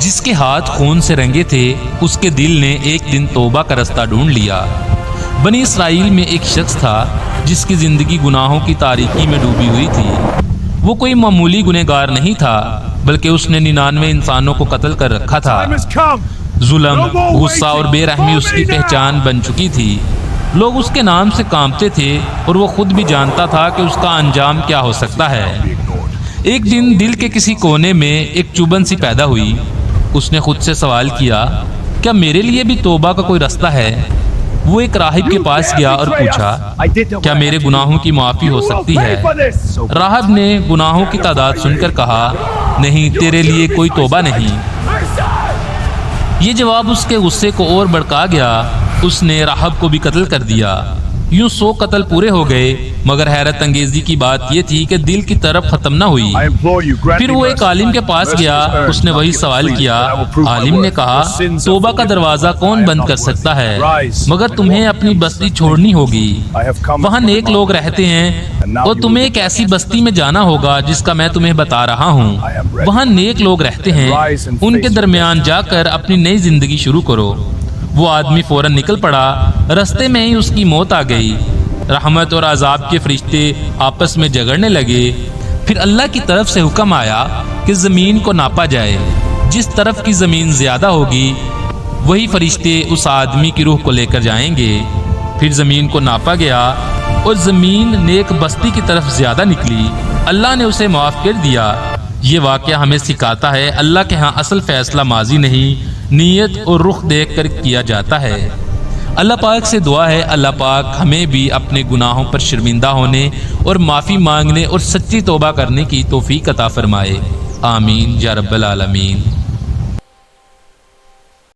جس کے ہاتھ خون سے رنگے تھے اس کے دل نے ایک دن توبہ کا رستہ ڈھونڈ لیا۔ بنی اسرائیل میں ایک شخص تھا جس کی زندگی گناہوں کی تاریکی میں ڈوبی ہوئی تھی۔ وہ کوئی معمولی گنہگار نہیں تھا بلکہ اس نے 99 انسانوں کو قتل کر رکھا تھا۔ ظلم، غصہ اور بے رحمی اس کی پہچان بن چکی تھی۔ لوگ اس کے نام سے کانپتے تھے اور وہ خود بھی جانتا تھا کہ اس کا انجام کیا ہو سکتا ہے۔ ایک دن دل کے کسی کونے میں ایک چبھن سی پیدا ہوئی۔ اس نے خود سے سوال کیا، کیا میرے لیے بھی توبہ کا کوئی رستہ ہے؟ وہ ایک راہب کے پاس گیا اور پوچھا، کیا میرے گناہوں کی معافی ہو سکتی ہے؟ راہب نے گناہوں کی تعداد سن کر کہا، نہیں، تیرے لیے کوئی توبہ نہیں۔ یہ جواب اس کے غصے کو اور بڑھکا گیا۔ اس نے راہب کو بھی قتل کر دیا۔ یوں 100 قتل پورے ہو گئے، مگر حیرت انگیزی کی بات یہ تھی کہ دل کی طرف ختم نہ ہوئی۔ پھر وہ ایک عالم کے پاس گیا، اس نے وہی سوال کیا۔ عالم نے کہا، توبہ کا دروازہ کون بند کر سکتا ہے؟ مگر تمہیں اپنی بستی چھوڑنی ہوگی۔ وہاں نیک لوگ رہتے ہیں اور تمہیں ایک ایسی بستی میں جانا ہوگا جس کا میں تمہیں بتا رہا ہوں۔ وہاں نیک لوگ رہتے ہیں، ان کے درمیان جا کر اپنی نئی زندگی شروع کرو۔ وہ آدمی فوراً نکل پڑا۔ رستے میں ہی اس کی موت آ گئی۔ رحمت اور عذاب کے فرشتے آپس میں جھگڑنے لگے۔ پھر اللہ کی طرف سے حکم آیا کہ زمین کو ناپا جائے۔ جس طرف کی زمین زیادہ ہوگی وہی فرشتے اس آدمی کی روح کو لے کر جائیں گے۔ پھر زمین کو ناپا گیا اور زمین نیک بستی کی طرف زیادہ نکلی۔ اللہ نے اسے معاف کر دیا۔ یہ واقعہ ہمیں سکھاتا ہے اللہ کے ہاں اصل فیصلہ ماضی نہیں، نیت اور رخ دیکھ کر کیا جاتا ہے۔ اللہ پاک سے دعا ہے اللہ پاک ہمیں بھی اپنے گناہوں پر شرمندہ ہونے اور معافی مانگنے اور سچی توبہ کرنے کی توفیق عطا فرمائے۔ آمین یا رب العالمین۔